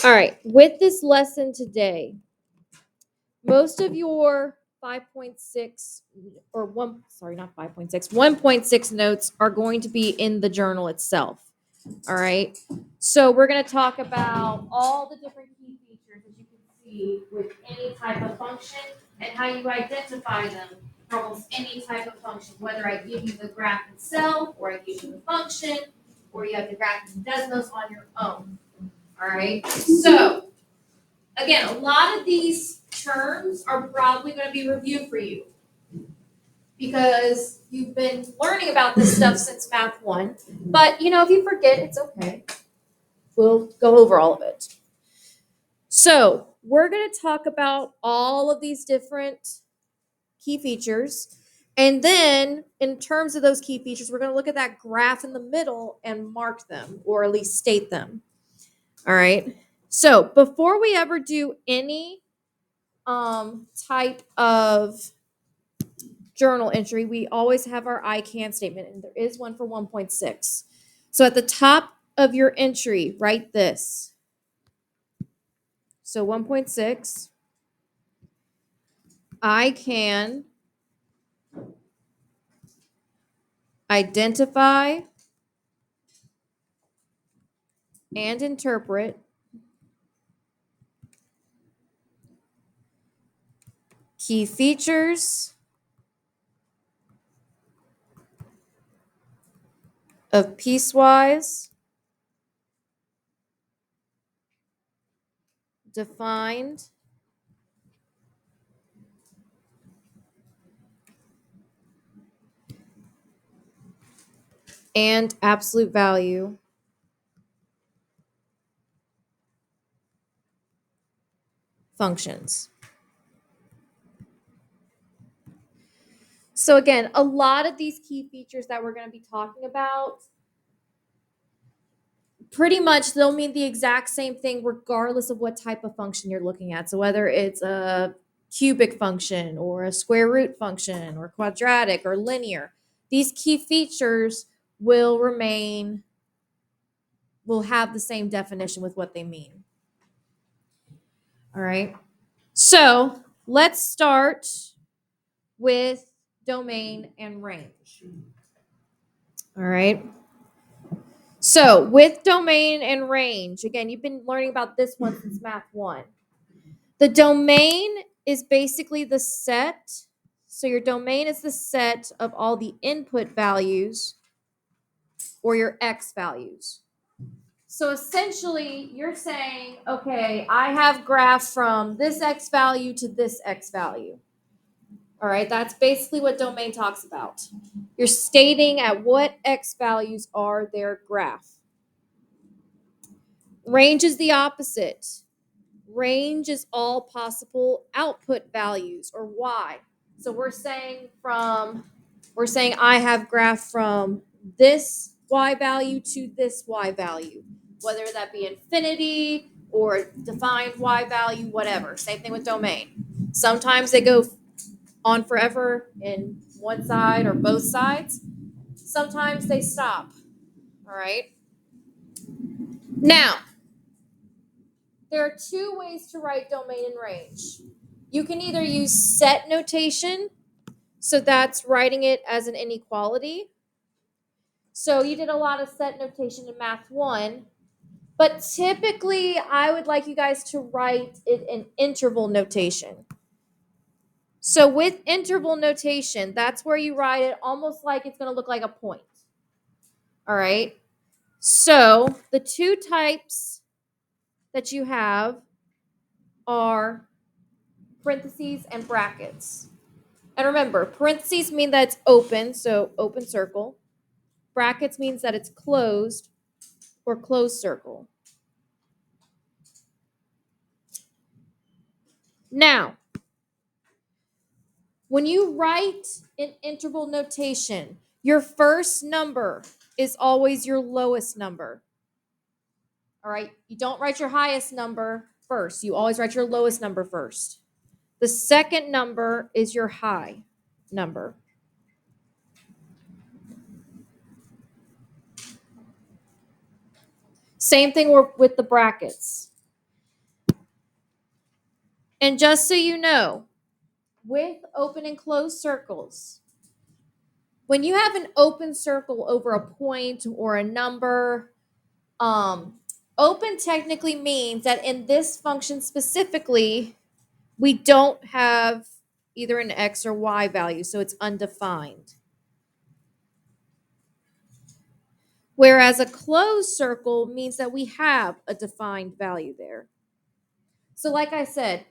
All right, with this lesson today, most of your 5.6 or one, sorry, not 5.6, 1.6 notes are going to be in the journal itself. All right. So we're going to talk about all the different key features that you can see with any type of function and how you identify them for almost any type of function, whether I give you the graph itself or I give you the function or you have the graph and Desmos on your own. All right. So again, a lot of these terms are probably going to be reviewed for you because you've been learning about this stuff since Math 1. But, if you forget, it's okay. We'll go over all of it. So we're going to talk about all of these different key features. And then in terms of those key features, we're going to look at that graph in the middle and mark them, or at least state them. All right. So before we ever do any type of journal entry, we always have our I can statement, and there is one for 1.6. So at the top of your entry, write this. So 1.6, I can identify and interpret key features of piecewise defined and absolute value functions. So again, a lot of these key features that we're going to be talking about, pretty much they'll mean the exact same thing regardless of what type of function you're looking at. So whether it's a cubic function or a square root function or quadratic or linear, these key features will have the same definition with what they mean. All right. So let's start with domain and range. All right. So with domain and range, again, you've been learning about this one since Math 1. The domain is basically the set. So your domain is the set of all the input values or your x values. So essentially, you're saying, okay, I have graph from this x value to this x value. All right, that's basically what domain talks about. You're stating at what x values are their graph. Range is the opposite. Range is all possible output values, or y. So we're saying I have graph from this y value to this y value, whether that be infinity or defined y value, whatever. Same thing with domain. Sometimes they go on forever in one side or both sides. Sometimes they stop. All right. Now, there are two ways to write domain and range. You can either use set notation, so that's writing it as an inequality. So you did a lot of set notation in Math 1, but typically I would like you guys to write it in interval notation. So with interval notation, that's where you write it almost like it's going to look like a point. All right. So the two types that you have are parentheses and brackets. And remember, parentheses mean that it's open, so open circle. Brackets means that it's closed or closed circle. Now, when you write in interval notation, your first number is always your lowest number. All right, you don't write your highest number first. You always write your lowest number first. The second number is your high number. Same thing with the brackets. And just so you know, with open and closed circles, when you have an open circle over a point or a number, open technically means that in this function specifically, we don't have either an x or y value, so it's undefined. Whereas a closed circle means that we have a defined value there. So like I said,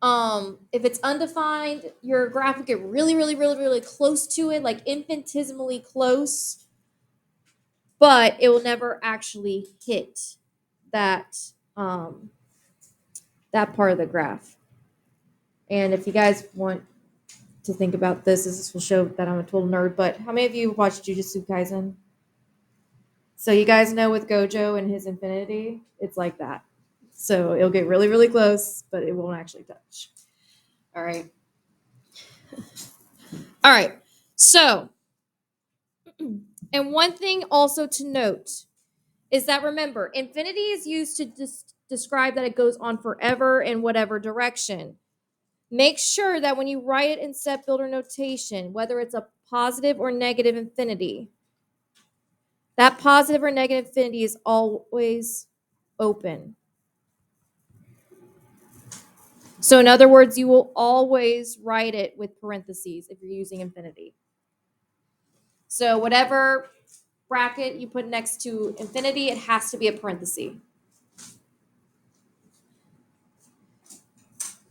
if it's undefined, your graph will get really close to it, like infinitesimally close, but it will never actually hit that that part of the graph. And if you guys want to think about this will show that I'm a total nerd, but how many of you watched Jujutsu Kaisen? So you guys know with Gojo and his infinity, it's like that. So it'll get really close, but it won't actually touch. All right. All right. So, and one thing also to note is that remember, infinity is used to describe that it goes on forever in whatever direction. Make sure that when you write it in set builder notation, whether it's a positive or negative infinity, that positive or negative infinity is always open. So in other words, you will always write it with parentheses if you're using infinity. So whatever bracket you put next to infinity, it has to be a parenthesis.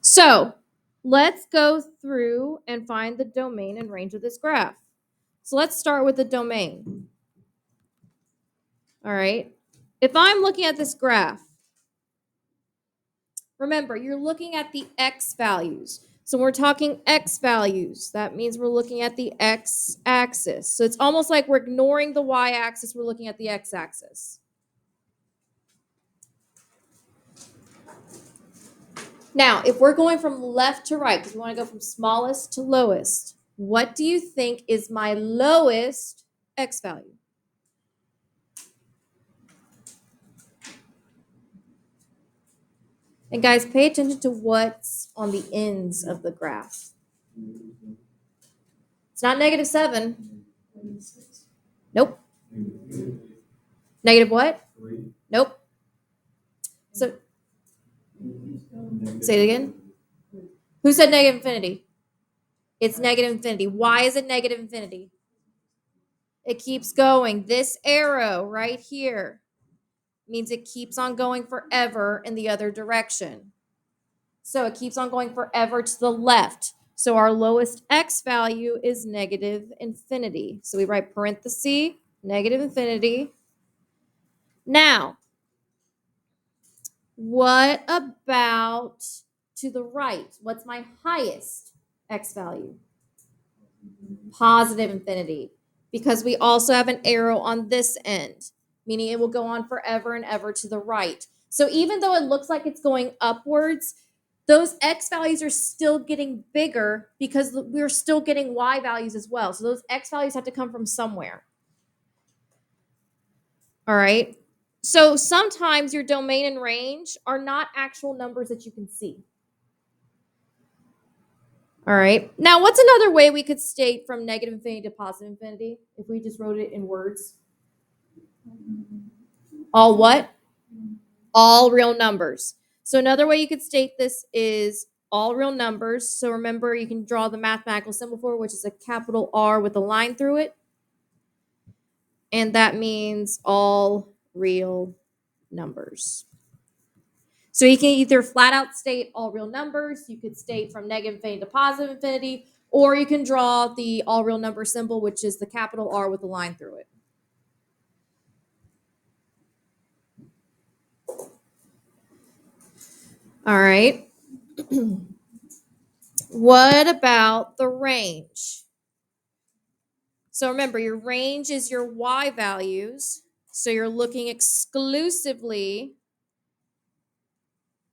So let's go through and find the domain and range of this graph. So let's start with the domain. All right. If I'm looking at this graph, remember, you're looking at the x values. So we're talking x values. That means we're looking at the x-axis. So it's almost like we're ignoring the y-axis. We're looking at the x-axis. Now, if we're going from left to right, because we want to go from smallest to lowest, what do you think is my lowest x value? And guys, pay attention to what's on the ends of the graph. It's not -7. Nope. Negative what? Nope. So, say it again. Who said negative infinity? It's negative infinity. Why is it negative infinity? It keeps going. This arrow right here means it keeps on going forever in the other direction. So it keeps on going forever to the left. So our lowest x value is negative infinity. So we write parenthesis, negative infinity. Now, what about to the right? What's my highest x value? Positive infinity, because we also have an arrow on this end, meaning it will go on forever and ever to the right. So even though it looks like it's going upwards, those x values are still getting bigger because we're still getting y values as well. So those x values have to come from somewhere. All right. So sometimes your domain and range are not actual numbers that you can see. All right. Now, what's another way we could state from negative infinity to positive infinity if we just wrote it in words? All what? All real numbers. So another way you could state this is all real numbers. So remember, you can draw the mathematical symbol for it, which is a capital R with a line through it. And that means all real numbers. So you can either flat out state all real numbers, you could state from negative infinity to positive infinity, or you can draw the all real number symbol, which is the capital R with a line through it. All right. What about the range? So remember, your range is your y values. So you're looking exclusively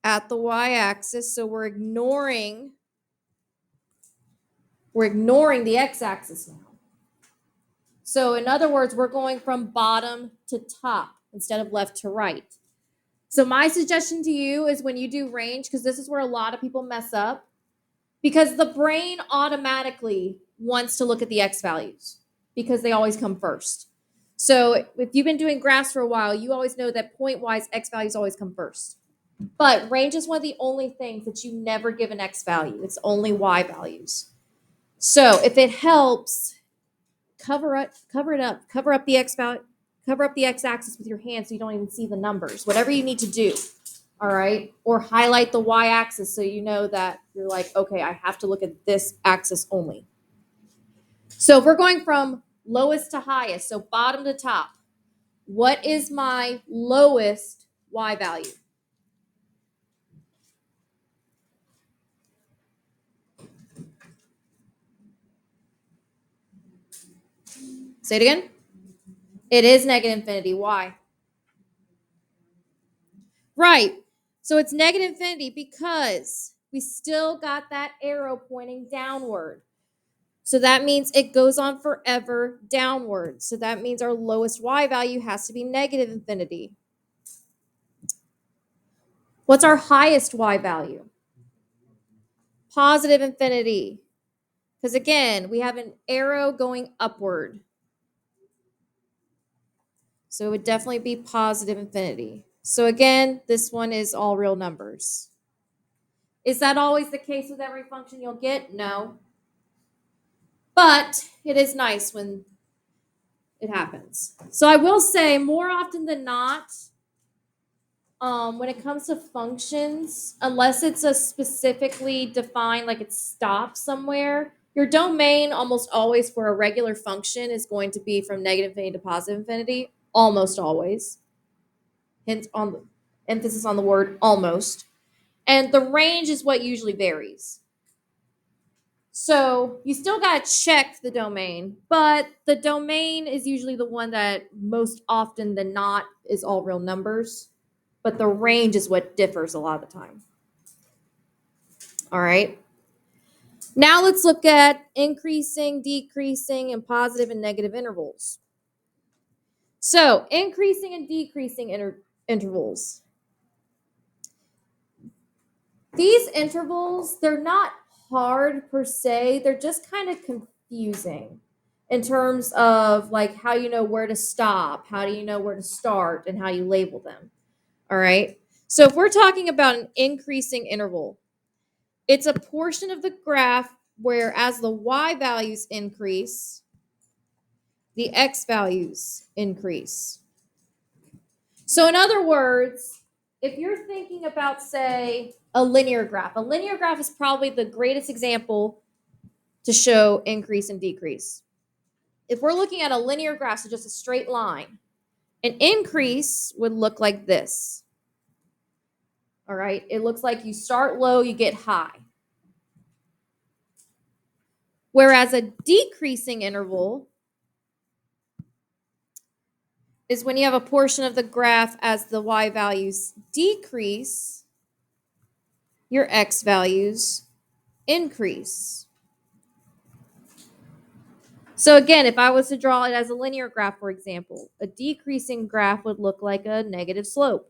at the y-axis. So we're ignoring the x-axis now. So in other words, we're going from bottom to top. instead of left to right. So my suggestion to you is when you do range, because this is where a lot of people mess up, because the brain automatically wants to look at the x values because they always come first. So if you've been doing graphs for a while, you always know that point-wise x values always come first. But range is one of the only things that you never give an x value. It's only y values. So if it helps, cover up the x value, cover up the x-axis with your hand so you don't even see the numbers. Whatever you need to do. All right. Or highlight the y-axis so you know that you're like, okay, I have to look at this axis only. So if we're going from lowest to highest, so bottom to top, what is my lowest y value? Say it again. It is negative infinity. Why? Right. So it's negative infinity because we still got that arrow pointing downward. So that means it goes on forever downward. So that means our lowest y value has to be negative infinity. What's our highest y value? Positive infinity. Because again, we have an arrow going upward. So it would definitely be positive infinity. So again, this one is all real numbers. Is that always the case with every function you'll get? No. But it is nice when it happens. So I will say more often than not, when it comes to functions, unless it's a specifically defined, like it stops somewhere, your domain almost always for a regular function is going to be from negative infinity to positive infinity, almost always. Hence on the emphasis on the word almost. And the range is what usually varies. So you still got to check the domain, but the domain is usually the one that most often than not is all real numbers. But the range is what differs a lot of the time. All right. Now let's look at increasing, decreasing, and positive and negative intervals. So increasing and decreasing intervals. These intervals, they're not hard per se. They're just kind of confusing in terms of like how you know where to stop, how do you know where to start, and how you label them. All right. So if we're talking about an increasing interval, it's a portion of the graph where as the y values increase, the x values increase. So in other words, if you're thinking about, say, a linear graph is probably the greatest example to show increase and decrease. If we're looking at a linear graph, so just a straight line, an increase would look like this. All right, it looks like you start low, you get high. Whereas a decreasing interval is when you have a portion of the graph as the y values decrease, your x values increase. So again, if I was to draw it as a linear graph, for example, a decreasing graph would look like a negative slope.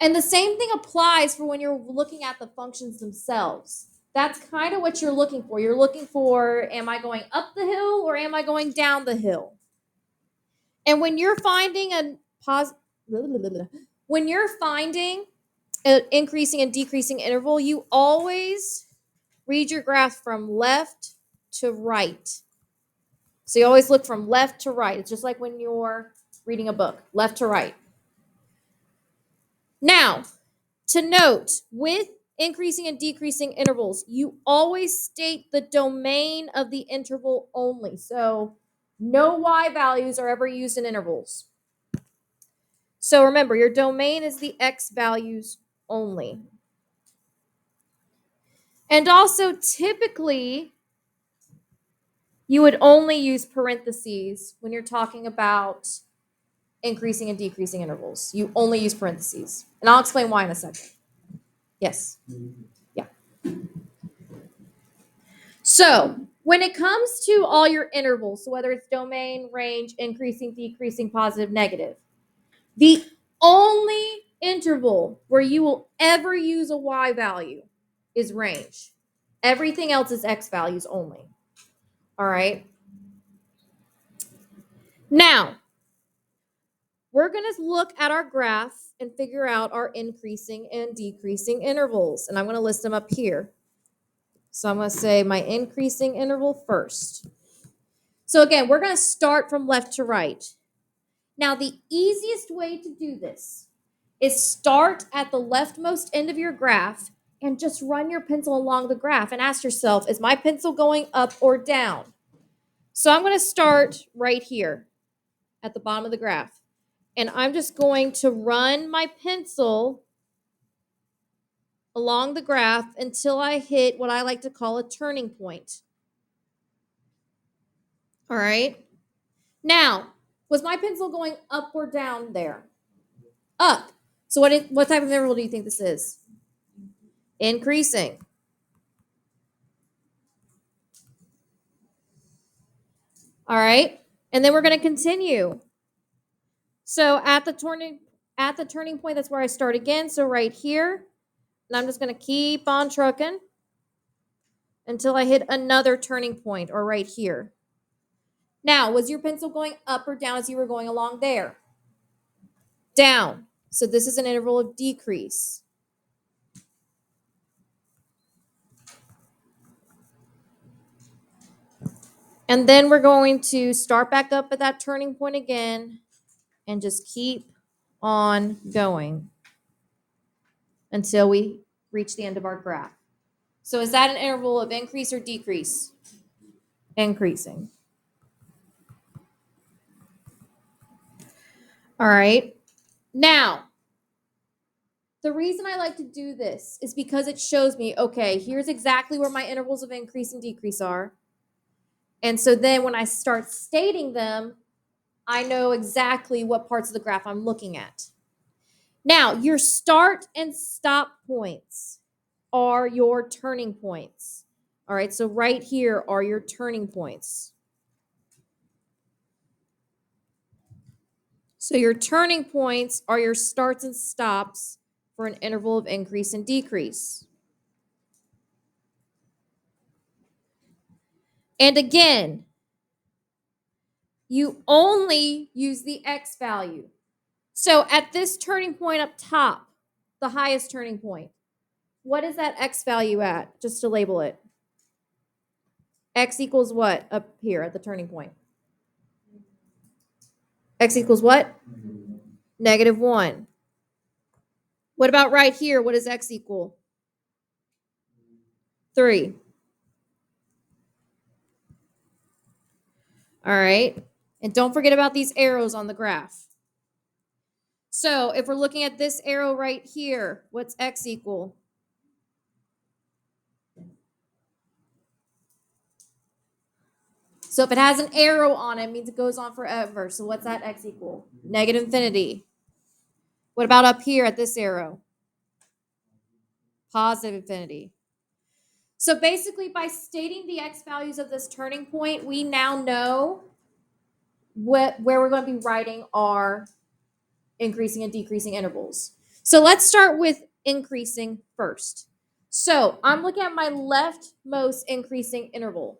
And the same thing applies for when you're looking at the functions themselves. That's kind of what you're looking for. You're looking for, am I going up the hill or am I going down the hill? And when you're finding an increasing and decreasing interval, you always read your graph from left to right. So you always look from left to right. It's just like when you're reading a book, left to right. Now, to note, with increasing and decreasing intervals, you always state the domain of the interval only. So no y values are ever used in intervals. So remember, your domain is the x values only. And also, typically, you would only use parentheses when you're talking about increasing and decreasing intervals. You only use parentheses. And I'll explain why in a second. Yes. Yeah. So When it comes to all your intervals, so whether it's domain, range, increasing, decreasing, positive, negative, the only interval where you will ever use a y value is range. Everything else is x values only. All right. Now, we're going to look at our graph and figure out our increasing and decreasing intervals. And I'm going to list them up here. So I'm going to say my increasing interval first. So again, we're going to start from left to right. Now, the easiest way to do this is start at the leftmost end of your graph and just run your pencil along the graph and ask yourself, is my pencil going up or down? So I'm going to start right here at the bottom of the graph. And I'm just going to run my pencil along the graph until I hit what I like to call a turning point. All right. Now, was my pencil going up or down there? Up. So what type of interval do you think this is? Increasing. All right. And then we're going to continue. So at the turning point, that's where I start again. So right here, and I'm just going to keep on trucking until I hit another turning point, or right here. Now, was your pencil going up or down as you were going along there? Down. So this is an interval of decrease. And then we're going to start back up at that turning point again and just keep on going until we reach the end of our graph. So is that an interval of increase or decrease? Increasing. All right. Now, the reason I like to do this is because it shows me, okay, here's exactly where my intervals of increase and decrease are. And so then when I start stating them, I know exactly what parts of the graph I'm looking at. Now, your start and stop points are your turning points. All right, so right here are your turning points. So your turning points are your starts and stops for an interval of increase and decrease. And again, you only use the x value. So at this turning point up top, the highest turning point, what is that x value at? Just to label it. X equals what up here at the turning point? X equals what? -1. What about right here? What does x equal? 3. All right. And don't forget about these arrows on the graph. So if we're looking at this arrow right here, what's x equal? So if it has an arrow on it, it means it goes on forever. So what's that x equal? -infinity. What about up here at this arrow? Positive infinity. So basically, by stating the x values of this turning point, we now know where we're going to be writing our increasing and decreasing intervals. So let's start with increasing first. So I'm looking at my leftmost increasing interval.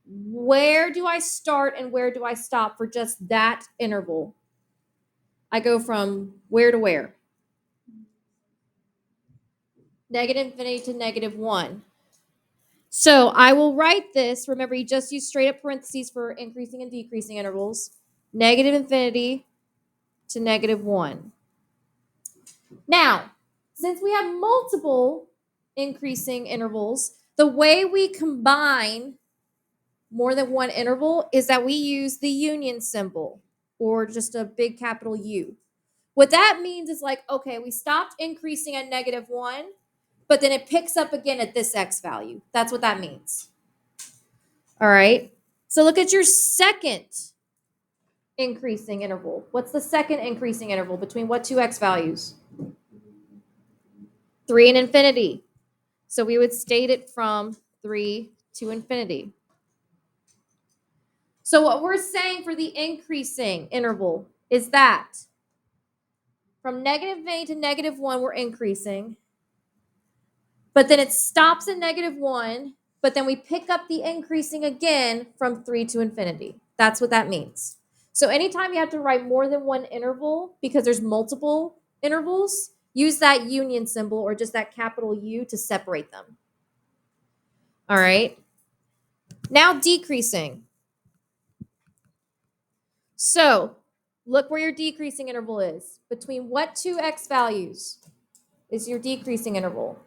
Where do I start and where do I stop for just that interval? I go from where to where? -infinity to -1. So I will write this. Remember, you just use straight up parentheses for increasing and decreasing intervals. -infinity to -1. Now, since we have multiple increasing intervals, the way we combine more than one interval is that we use the union symbol, or just a big capital U. What that means is like, okay, we stopped increasing at -1, but then it picks up again at this x value. That's what that means. All right. So look at your second increasing interval. What's the second increasing interval between what two x values? 3 and infinity. So we would state it from 3 to infinity. So what we're saying for the increasing interval is that from negative a to negative 1, we're increasing. But then it stops at negative 1, but then we pick up the increasing again from 3 to infinity. That's what that means. So anytime you have to write more than one interval, because there's multiple intervals, use that union symbol or just that capital U to separate them. All right. Now decreasing. So look where your decreasing interval is. Between what two x values is your decreasing interval?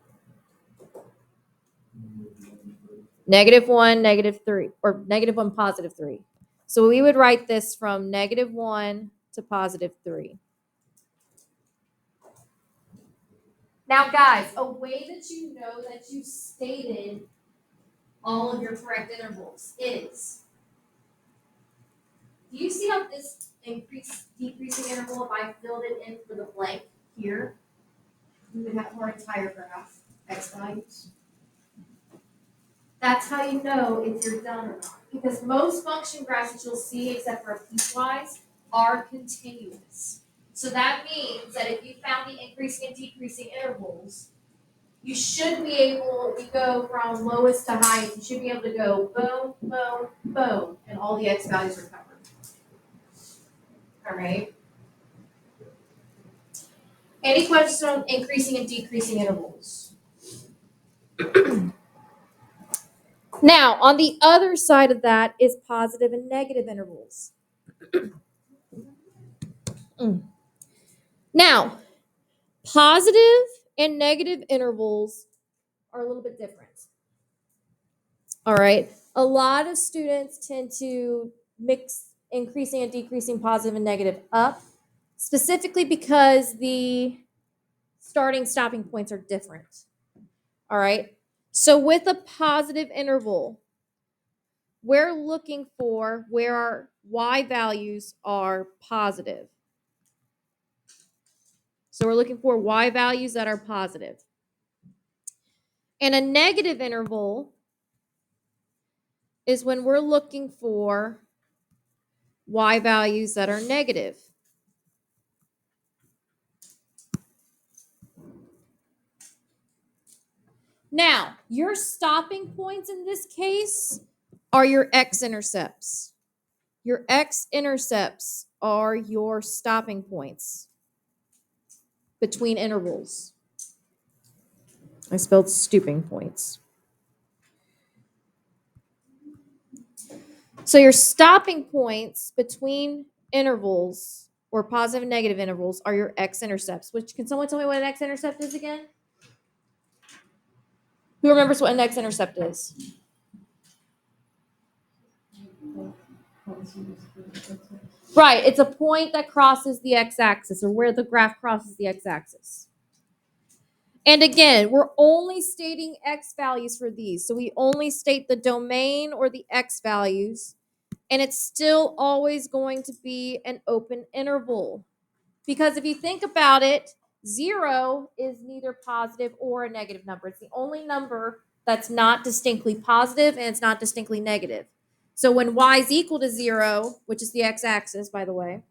-1, -3, or -1, +3. So we would write this from -1 to +3. Now, guys, a way that you know that you stated all of your correct intervals is, do you see how this decreasing interval, if I filled it in for the blank here, we would have our entire graph, x values? That's how you know if you're done or not. Because most function graphs that you'll see, except for piecewise, are continuous. So that means that if you found the increasing and decreasing intervals, you should be able to go from lowest to highest. You should be able to go boom, boom, boom, and all the x values are covered. All right. Any questions on increasing and decreasing intervals? Now, on the other side of that is positive and negative intervals. Now, positive and negative intervals are a little bit different. All right. A lot of students tend to mix increasing and decreasing positive and negative up, specifically because the starting stopping points are different. All right. So with a positive interval, we're looking for where our y values are positive. So we're looking for y values that are positive. And a negative interval is when we're looking for y values that are negative. Now, your stopping points in this case are your x-intercepts. Your x-intercepts are your stopping points between intervals. I spelled stooping points. So your stopping points between intervals or positive and negative intervals are your x-intercepts. Which, can someone tell me what an x-intercept is again? Who remembers what an x-intercept is? Right, it's a point that crosses the x-axis, or where the graph crosses the x-axis. And again, we're only stating x values for these. So we only state the domain or the x values, and it's still always going to be an open interval. Because if you think about it, 0 is neither positive or a negative number. It's the only number that's not distinctly positive and it's not distinctly negative. So when y is equal to 0, which is the x-axis, by the way,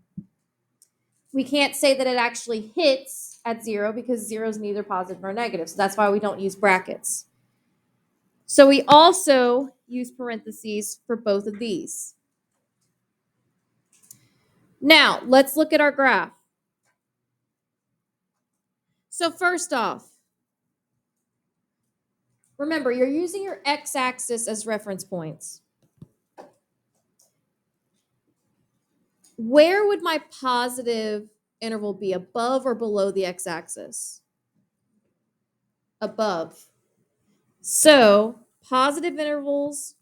we can't say that it actually hits at 0 because 0 is neither positive nor negative. So that's why we don't use brackets. So we also use parentheses for both of these. Now, let's look at our graph. So first off, remember, you're using your x-axis as reference points. Where would my positive interval be, above or below the x-axis? Above. So positive intervals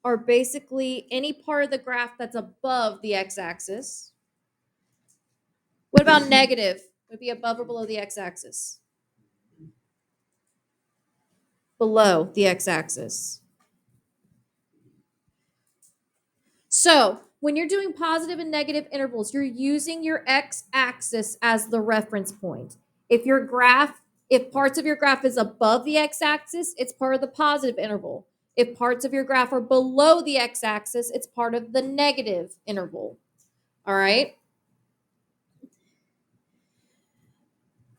are basically any part of the graph that's above the x-axis. What about negative? Would it be above or below the x-axis? Below the x-axis. So when you're doing positive and negative intervals, you're using your x-axis as the reference point. If parts of your graph is above the x-axis, it's part of the positive interval. If parts of your graph are below the x-axis, it's part of the negative interval. All right?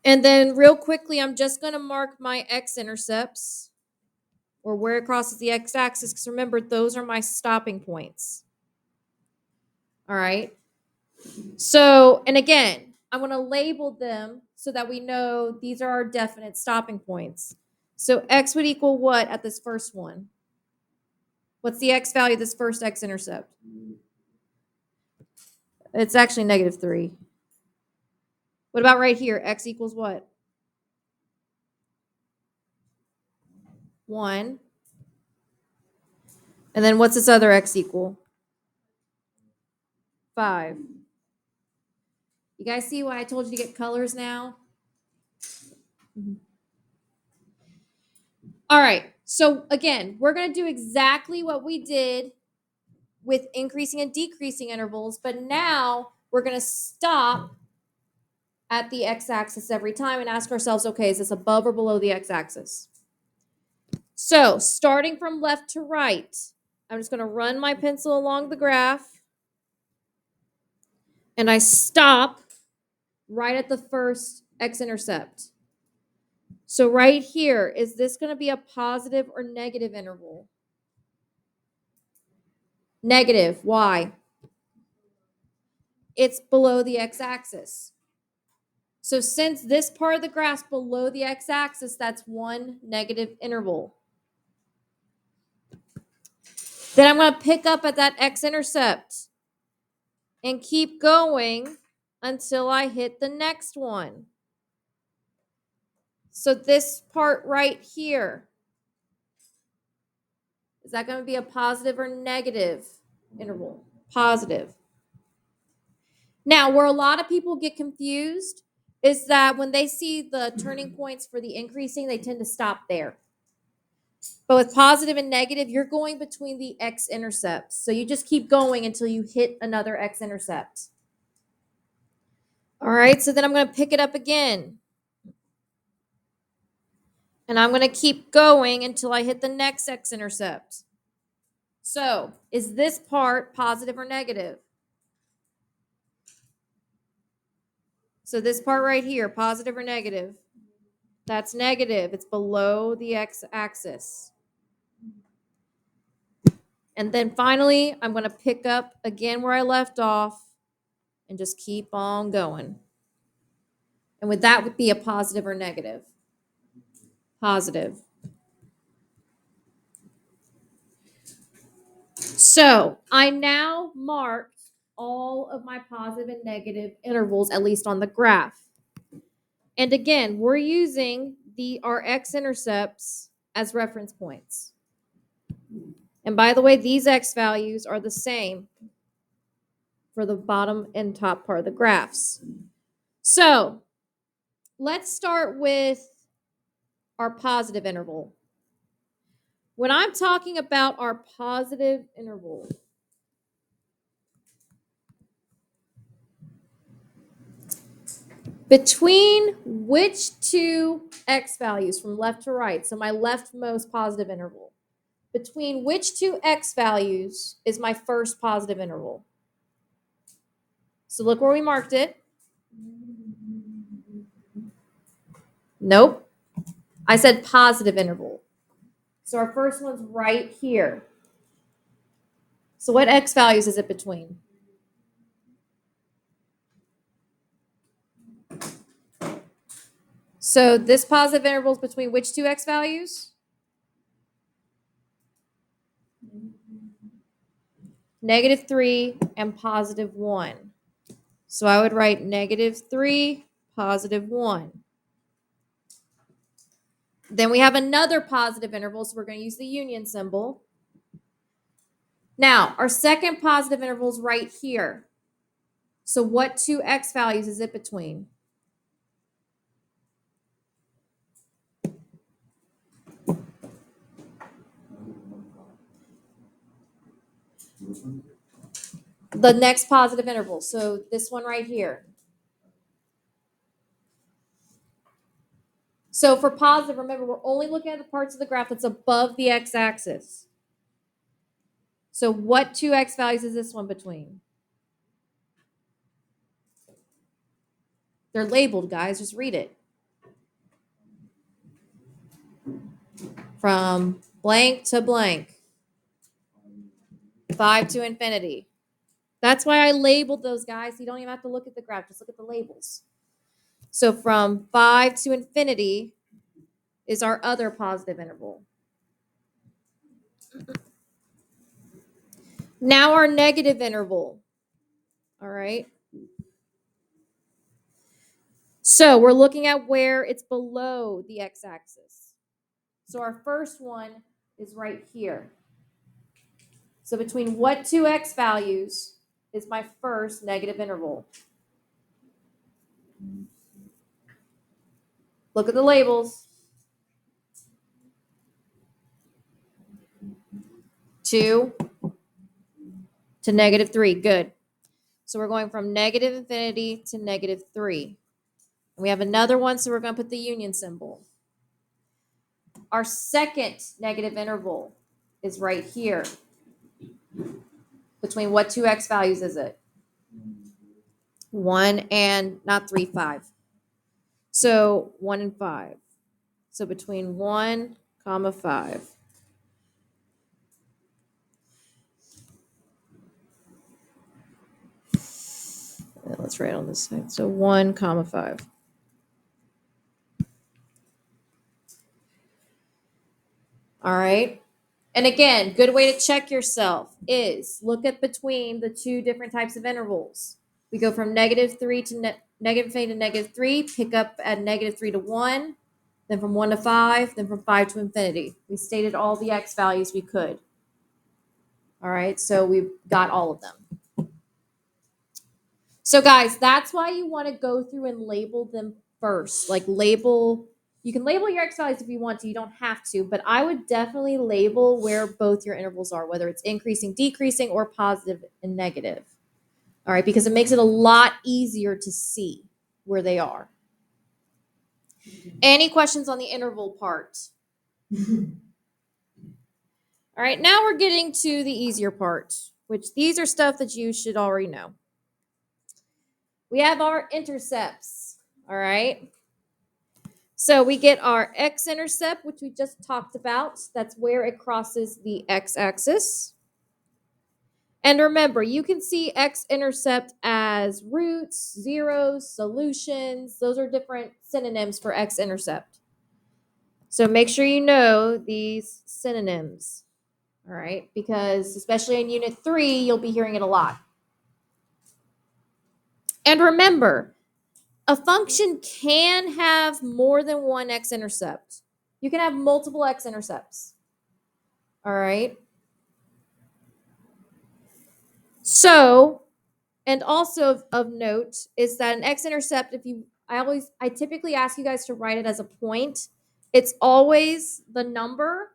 And then real quickly, I'm just going to mark my x-intercepts, or where it crosses the x-axis, because remember, those are my stopping points. All right? So, and again, I'm going to label them so that we know these are our definite stopping points. So x would equal what at this first one? What's the x value of this first x-intercept? It's actually -3. What about right here? X equals what? 1. And then what's this other x equal? 5. You guys see why I told you to get colors now? All right. So again, we're going to do exactly what we did with increasing and decreasing intervals, but now we're going to stop at the x-axis every time and ask ourselves, okay, is this above or below the x-axis? So starting from left to right, I'm just going to run my pencil along the graph, and I stop right at the first x-intercept. So right here, is this going to be a positive or negative interval? Negative. Why? It's below the x-axis. So since this part of the graph's below the x-axis, that's one negative interval. Then I'm going to pick up at that x-intercept and keep going until I hit the next one. So this part right here, is that going to be a positive or negative interval? Positive. Now, where a lot of people get confused is that when they see the turning points for the increasing, they tend to stop there. But with positive and negative, you're going between the x-intercepts. So you just keep going until you hit another x-intercept. All right, so then I'm going to pick it up again. And I'm going to keep going until I hit the next x-intercept. So is this part positive or negative? So this part right here, positive or negative? That's negative. It's below the x-axis. And then finally, I'm going to pick up again where I left off and just keep on going. And would that be a positive or negative? Positive. So I now marked all of my positive and negative intervals, at least on the graph. And again, we're using our x-intercepts as reference points. And by the way, these x values are the same for the bottom and top part of the graphs. So let's start with our positive interval. When I'm talking about our positive interval, between which two x values from left to right, so my leftmost positive interval, between which two x values is my first positive interval? So look where we marked it. Nope. I said positive interval. So our first one's right here. So what x values is it between? So this positive interval is between which two x values? -3 and +1. So I would write -3, +1. Then we have another positive interval, so we're going to use the union symbol. Now, our second positive interval is right here. So what two x values is it between? The next positive interval, so this one right here. So for positive, remember, we're only looking at the parts of the graph that's above the x-axis. So what two x values is this one between? They're labeled, guys. Just read it. From blank to blank. 5 to infinity. That's why I labeled those, guys. You don't even have to look at the graph. Just look at the labels. So from 5 to infinity is our other positive interval. Now our negative interval. All right. So we're looking at where it's below the x-axis. So our first one is right here. So between what two x values is my first negative interval? Look at the labels. 2 to negative 3. Good. So we're going from negative infinity to negative 3. And we have another one, so we're going to put the union symbol. Our second negative interval is right here. Between what two x values is it? 1 and not 3, 5. So 1 and 5. So between 1, comma 5. Let's write on this side. So 1, comma 5. All right. And again, good way to check yourself is look at between the two different types of intervals. We go from negative 3 to negative infinity to negative 3, pick up at negative 3 to 1, then from 1 to 5, then from 5 to infinity. We stated all the x values we could. All right, so we've got all of them. So guys, that's why you want to go through and label them first. Like you can label your x values if you want to, you don't have to, but I would definitely label where both your intervals are, whether it's increasing, decreasing, or positive and negative. All right, because it makes it a lot easier to see where they are. Any questions on the interval part? All right, now we're getting to the easier part, which these are stuff that you should already know. We have our intercepts, all right? So we get our x-intercept, which we just talked about. That's where it crosses the x-axis. And remember, you can see x-intercept as roots, zeros, solutions. Those are different synonyms for x-intercept. So make sure you know these synonyms, all right? Because especially in Unit 3, you'll be hearing it a lot. And remember, a function can have more than one x-intercept. You can have multiple x-intercepts, all right? So, and also of note is that an x-intercept, I typically ask you guys to write it as a point. It's always the number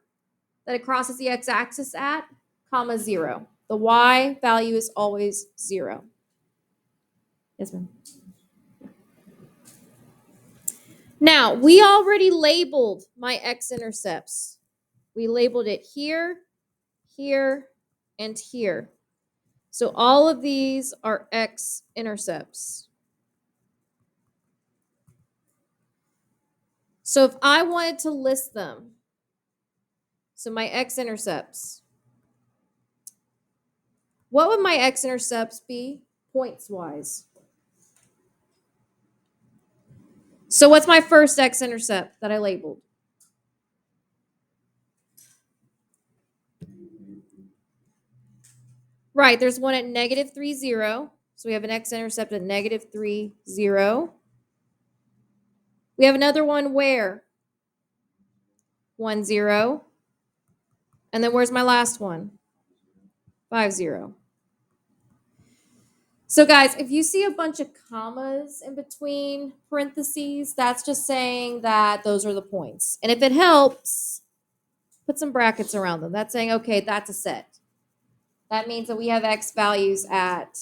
that it crosses the x-axis at, comma 0. The y value is always 0. Yes, ma'am. Now, we already labeled my x-intercepts. We labeled it here, here, and here. So all of these are x-intercepts. So if I wanted to list them, so my x-intercepts, what would my x-intercepts be points-wise? So what's my first x-intercept that I labeled? Right, there's one at negative 3, 0. So we have an x-intercept at negative 3, 0. We have another one where? 1, 0. And then where's my last one? 5, 0. So guys, if you see a bunch of commas in between parentheses, that's just saying that those are the points. And if it helps, put some brackets around them. That's saying, okay, that's a set. That means that we have x values at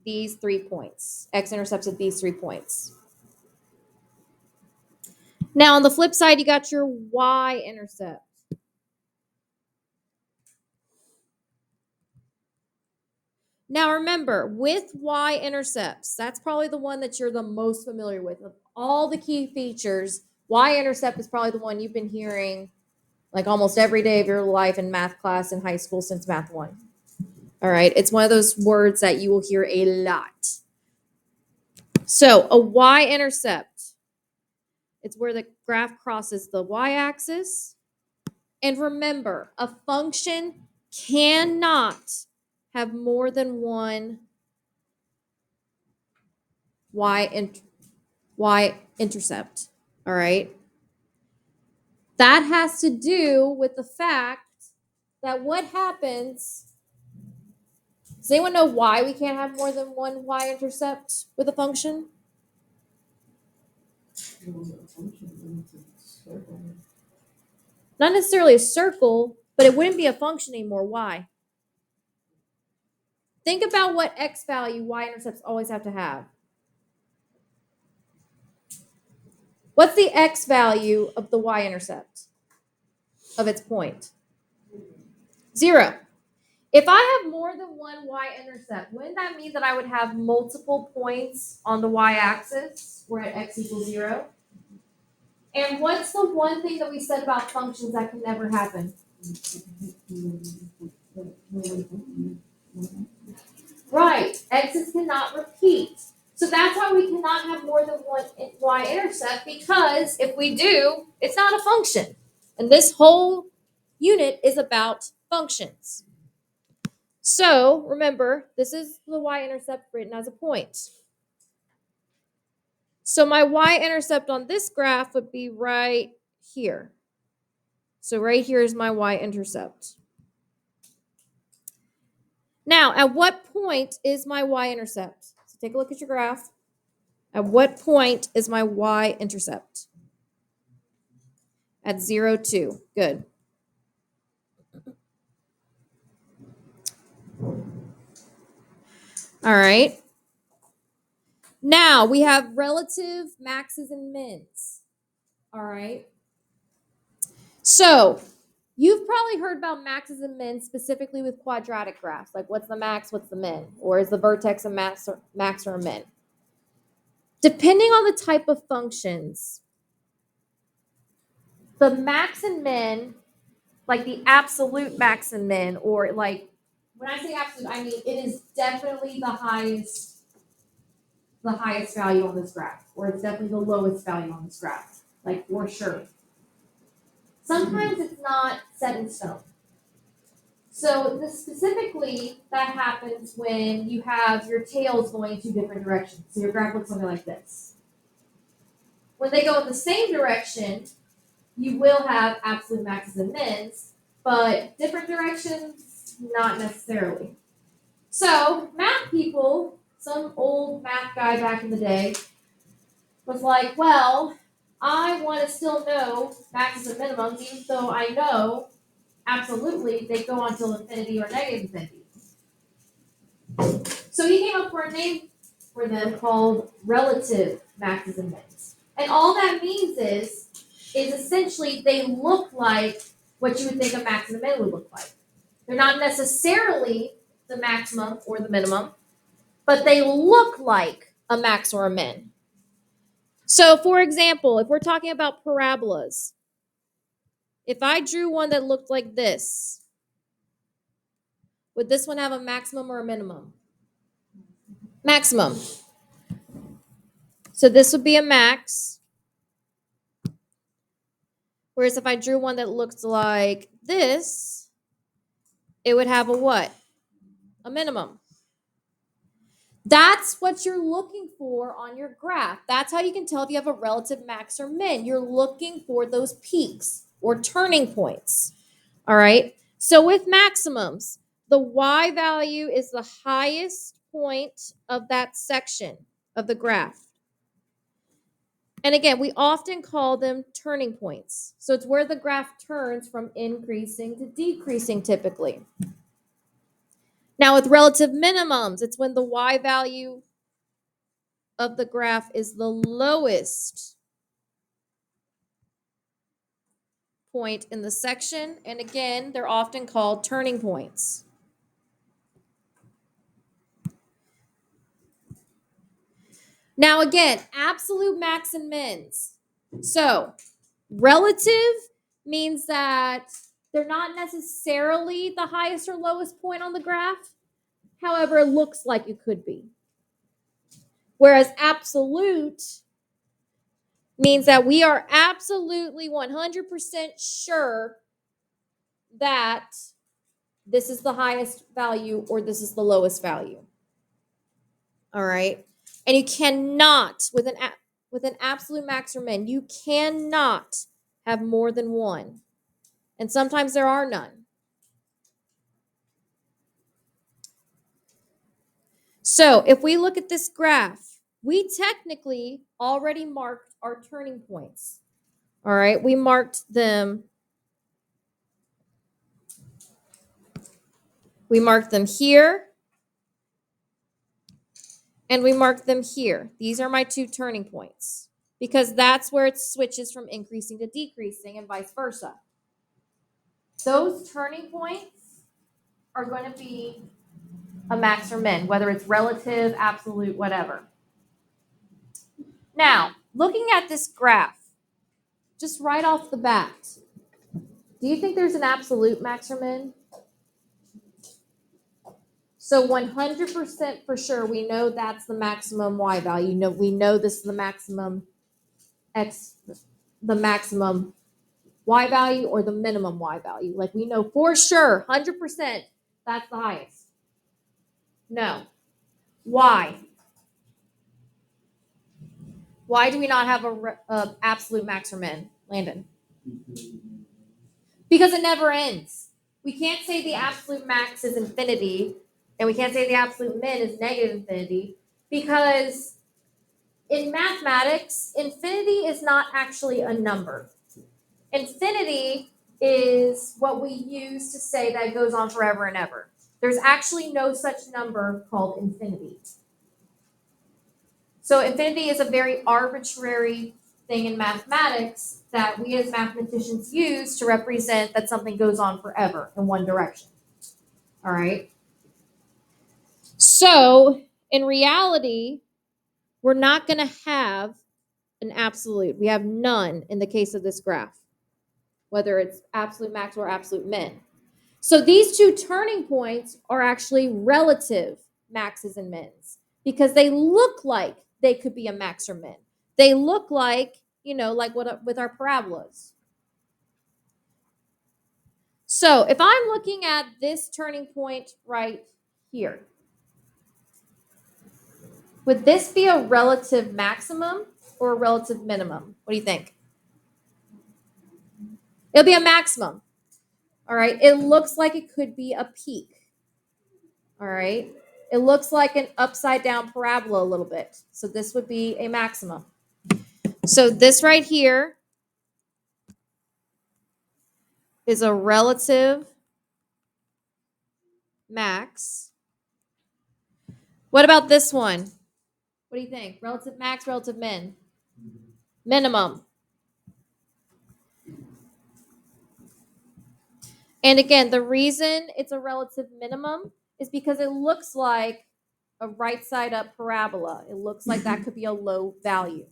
these 3 points. X-intercepts at these 3 points. Now, on the flip side, you got your y-intercept. Now remember, with y-intercepts, that's probably the one that you're the most familiar with. Of all the key features, y-intercept is probably the one you've been hearing like almost every day of your life in math class in high school since Math 1. All right, it's one of those words that you will hear a lot. So a y-intercept, it's where the graph crosses the y-axis. And remember, a function cannot have more than one y-intercept. All right. That has to do with the fact that what happens. Does anyone know why we can't have more than one y-intercept with a function? Not necessarily a circle, but it wouldn't be a function anymore. Why? Think about what x value y-intercepts always have to have. What's the x value of the y-intercept of its point? 0. If I have more than one y-intercept, wouldn't that mean that I would have multiple points on the y-axis where at x equals 0? And what's the one thing that we said about functions that can never happen? Right, x's cannot repeat. So that's why we cannot have more than one y-intercept, because if we do, it's not a function. And this whole unit is about functions. So remember, this is the y-intercept written as a point. So my y-intercept on this graph would be right here. So right here is my y-intercept. Now, at what point is my y-intercept? So take a look at your graph. At what point is my y-intercept? At 0, 2. Good. All right. Now, we have relative maxes and mins. All right. So, you've probably heard about maxes and mins specifically with quadratic graphs. Like, what's the max, what's the min? Or is the vertex a max or a min? Depending on the type of functions, the max and min, like the absolute max and min, or like, when I say absolute, I mean it is definitely the highest value on this graph, or it's definitely the lowest value on this graph, like for sure. Sometimes it's not set in stone. So this specifically, that happens when you have your tails going two different directions. So your graph looks something like this. When they go in the same direction, you will have absolute maxes and mins, but different directions, not necessarily. So math people, some old math guy back in the day, was like, well, I want to still know maxes and minimums, even though I know absolutely they go on till infinity or negative infinity. So he came up with a name for them called relative maxes and mins. And all that means is essentially they look like what you would think a max and a min would look like. They're not necessarily the maximum or the minimum, but they look like a max or a min. So, for example, if we're talking about parabolas, if I drew one that looked like this, would this one have a maximum or a minimum? Maximum. So this would be a max. Whereas if I drew one that looked like this, it would have a what? A minimum. That's what you're looking for on your graph. That's how you can tell if you have a relative max or min. You're looking for those peaks or turning points. All right. So with maximums, the y value is the highest point of that section of the graph. And again, we often call them turning points. So it's where the graph turns from increasing to decreasing typically. Now with relative minimums, it's when the y value of the graph is the lowest point in the section. And again, they're often called turning points. Now again, absolute max and mins. So relative means that they're not necessarily the highest or lowest point on the graph. However, it looks like it could be. Whereas absolute means that we are absolutely 100% sure that this is the highest value or this is the lowest value. All right. And you cannot, with an absolute max or min, you cannot have more than one. And sometimes there are none. So if we look at this graph, we technically already marked our turning points. All right. We marked them. We marked them here. And we marked them here. These are my two turning points because that's where it switches from increasing to decreasing and vice versa. Those turning points are going to be a max or min, whether it's relative, absolute, whatever. Now, looking at this graph, just right off the bat, do you think there's an absolute max or min? So 100% for sure, we know that's the maximum y value. We know this is the maximum x, the maximum y value or the minimum y value. Like we know for sure, 100%, that's the highest. No. Why? Why do we not have a absolute max or min, Landon? Because it never ends. We can't say the absolute max is infinity, and we can't say the absolute min is negative infinity, because in mathematics, infinity is not actually a number. Infinity is what we use to say that it goes on forever and ever. There's actually no such number called infinity. So infinity is a very arbitrary thing in mathematics that we as mathematicians use to represent that something goes on forever in one direction. All right. So in reality, we're not going to have an absolute. We have none in the case of this graph, whether it's absolute max or absolute min. So these two turning points are actually relative maxes and mins because they look like they could be a max or min. They look like, like what with our parabolas. So if I'm looking at this turning point right here, would this be a relative maximum or a relative minimum? What do you think? It'll be a maximum. All right. It looks like it could be a peak. All right. It looks like an upside down parabola a little bit. So this would be a maximum. So this right here is a relative max. What about this one? What do you think? Relative max, relative min? Minimum. And again, the reason it's a relative minimum is because it looks like a right side up parabola. It looks like that could be a low value.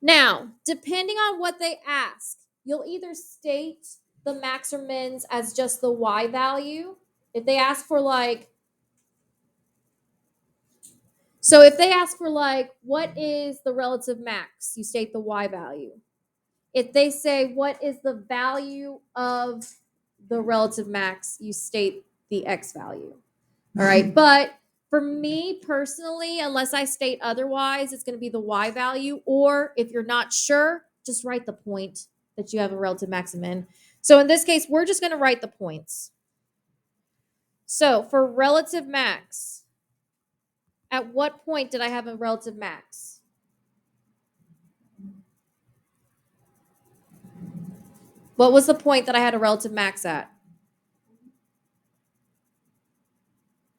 Now, depending on what they ask, you'll either state the max or mins as just the y value. If they ask for what is the relative max, you state the y value. If they say what is the value of the relative max, you state the x value. All right. But for me personally, unless I state otherwise, it's going to be the y value. Or if you're not sure, just write the point that you have a relative max and min. So in this case, we're just going to write the points. So for relative max, at what point did I have a relative max? What was the point that I had a relative max at?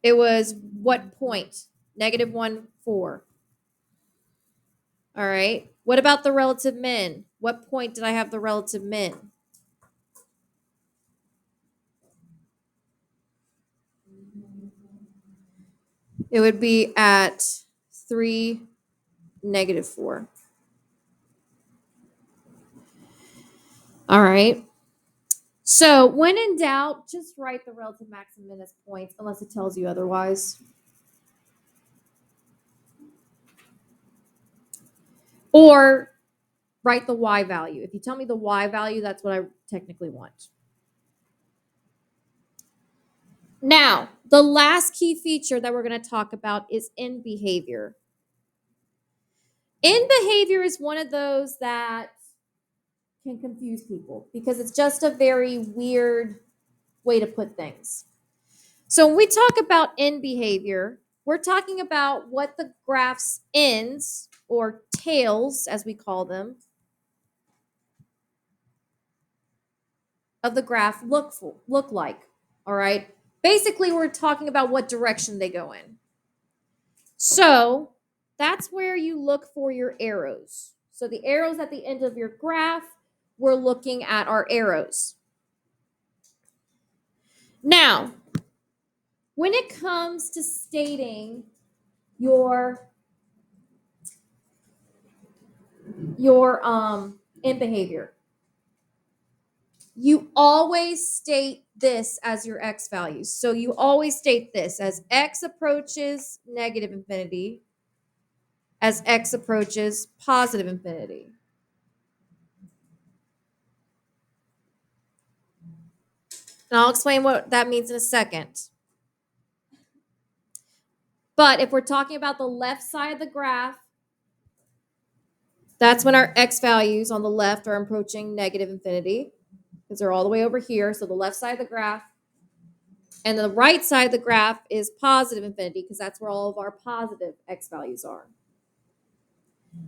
It was what point? -1, 4. All right. What about the relative min? What point did I have the relative min? It would be at 3, -4. All right. So when in doubt, just write the relative maximum as points unless it tells you otherwise. Or write the y value. If you tell me the y value, that's what I technically want. Now, the last key feature that we're going to talk about is end behavior. End behavior is one of those that can confuse people because it's just a very weird way to put things. So when we talk about end behavior, we're talking about what the graph's ends, or tails as we call them, of the graph look like. All right. Basically, we're talking about what direction they go in. So that's where you look for your arrows. So the arrows at the end of your graph, we're looking at our arrows. Now, when it comes to stating your end behavior, you always state this as your x values. So you always state this as x approaches negative infinity, as x approaches positive infinity. And I'll explain what that means in a second. But if we're talking about the left side of the graph, that's when our x values on the left are approaching negative infinity because they're all the way over here. So the left side of the graph. And the right side of the graph is positive infinity because that's where all of our positive x values are.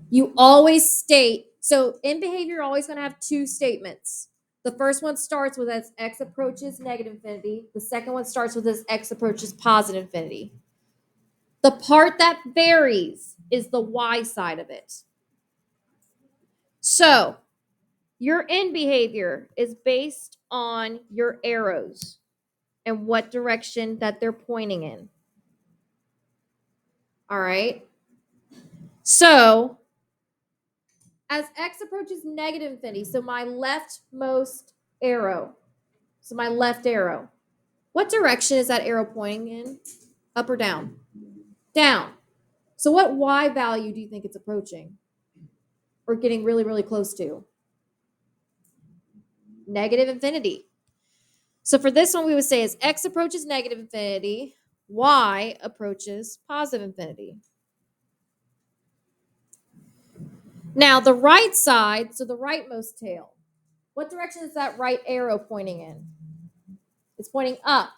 You always state, so in behavior, you're always going to have two statements. The first one starts with as x approaches negative infinity. The second one starts with as x approaches positive infinity. The part that varies is the y side of it. So your end behavior is based on your arrows and what direction that they're pointing in. All right. So as x approaches negative infinity, so my leftmost arrow, so my left arrow, what direction is that arrow pointing in? Up or down? Down. So what y value do you think it's approaching or getting really, really close to? Negative infinity. So for this one, we would say as x approaches negative infinity, y approaches positive infinity. Now the right side, so the rightmost tail, what direction is that right arrow pointing in? It's pointing up.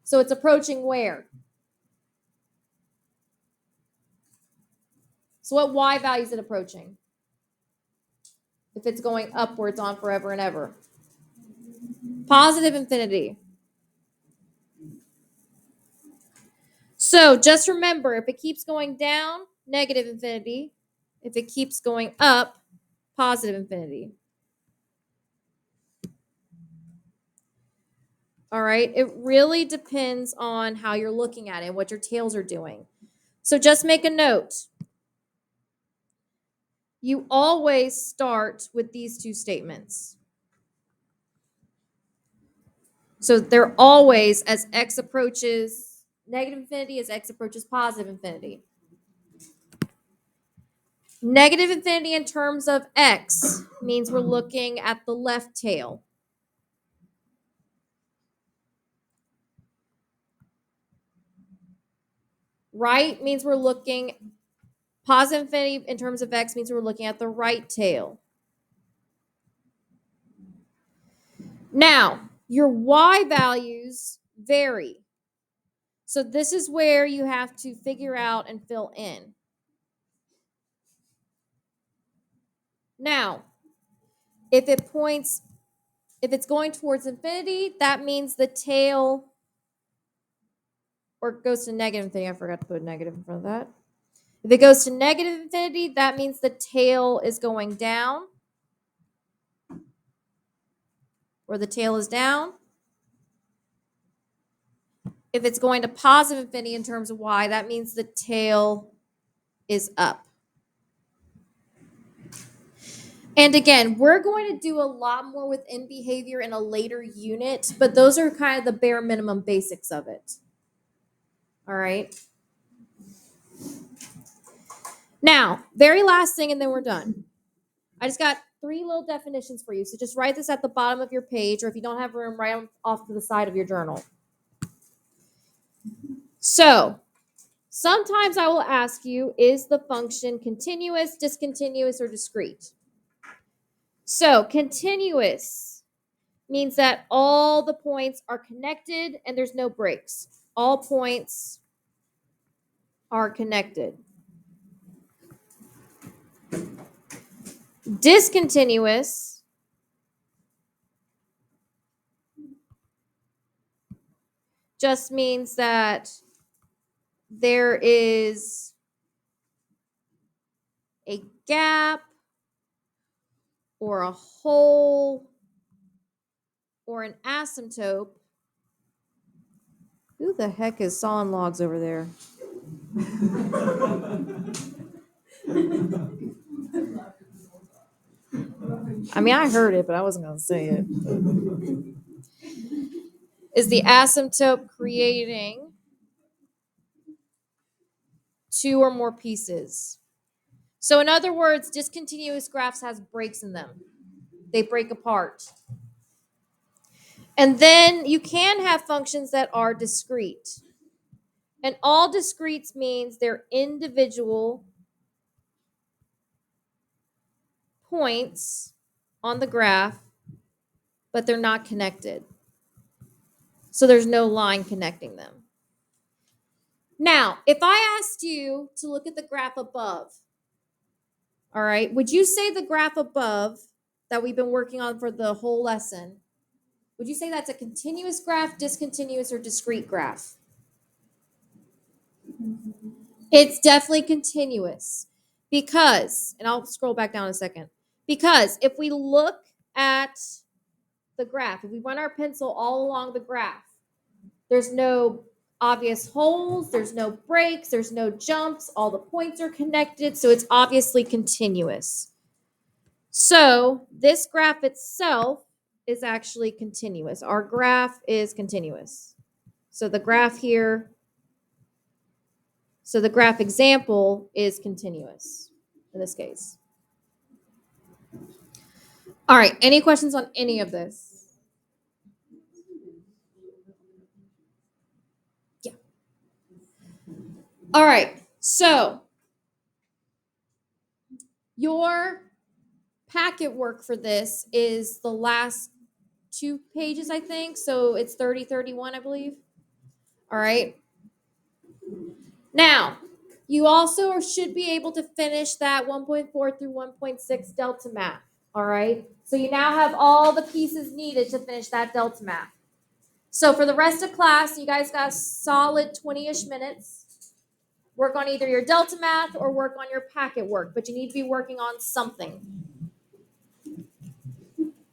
So it's approaching where? So what y value is it approaching? If it's going upwards on forever and ever. Positive infinity. So just remember, if it keeps going down, negative infinity. If it keeps going up, positive infinity. All right, it really depends on how you're looking at it and what your tails are doing. So just make a note. You always start with these two statements. So they're always as x approaches negative infinity as x approaches positive infinity. Negative infinity in terms of x means we're looking at the left tail. Right means we're looking, positive infinity in terms of x means we're looking at the right tail. Now, your y values vary. So this is where you have to figure out and fill in. Now, if it's going towards infinity, that means the tail, or it goes to negative infinity. I forgot to put a negative in front of that. If it goes to negative infinity, that means the tail is going down, or the tail is down. If it's going to positive infinity in terms of y, that means the tail is up. And again, we're going to do a lot more with end behavior in a later unit, but those are kind of the bare minimum basics of it. All right. Now, very last thing, and then we're done. I just got 3 little definitions for you. So just write this at the bottom of your page, or if you don't have room, write them off to the side of your journal. So sometimes I will ask you, is the function continuous, discontinuous, or discrete? So continuous means that all the points are connected and there's no breaks. All points are connected. Discontinuous just means that there is a gap or a hole or an asymptote. Who the heck is sawing logs over there? I mean, I heard it, but I wasn't going to say it. Is the asymptote creating 2 or more pieces? So in other words, discontinuous graphs has breaks in them. They break apart. And then you can have functions that are discrete. And all discretes means they're individual points on the graph, but they're not connected. So there's no line connecting them. Now, if I asked you to look at the graph above, all right, would you say the graph above that we've been working on for the whole lesson, would you say that's a continuous graph, discontinuous, or discrete graph? It's definitely continuous because, and I'll scroll back down a second, because if we look at the graph, if we run our pencil all along the graph, there's no obvious holes, there's no breaks, there's no jumps, all the points are connected, so it's obviously continuous. So this graph itself is actually continuous. Our graph is continuous. So the graph here, so the graph example is continuous in this case. All right, any questions on any of this? Yeah. All right, so your packet work for this is the last 2 pages, I think. So it's 30, 31, I believe. All right. Now, you also should be able to finish that 1.4 through 1.6 delta math. All right. So you now have all the pieces needed to finish that delta math. So for the rest of class, you guys got a solid 20-ish minutes. Work on either your delta math or work on your packet work, but you need to be working on something.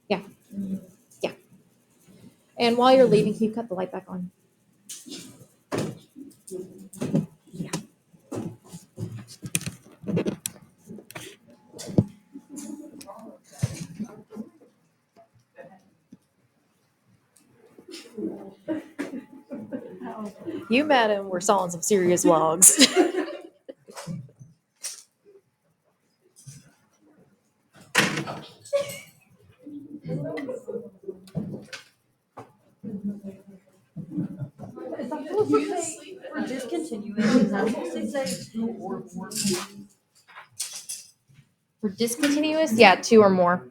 Yeah. Yeah. And while you're leaving, can you cut the light back on? Yeah. You, madam, were sawing some serious logs. For discontinuous, is that supposed to say 2 or more? For discontinuous, yeah, 2 or more.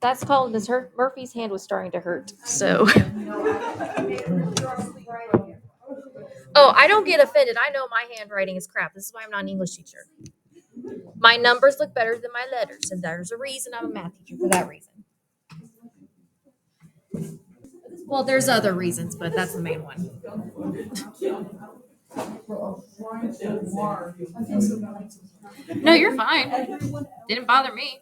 That's called this hurt. Murphy's hand was starting to hurt. So. Oh, I don't get offended. I know my handwriting is crap. This is why I'm not an English teacher. My numbers look better than my letters, and there's a reason I'm a math teacher for that reason. Well, there's other reasons, but that's the main one. No, you're fine. Didn't bother me.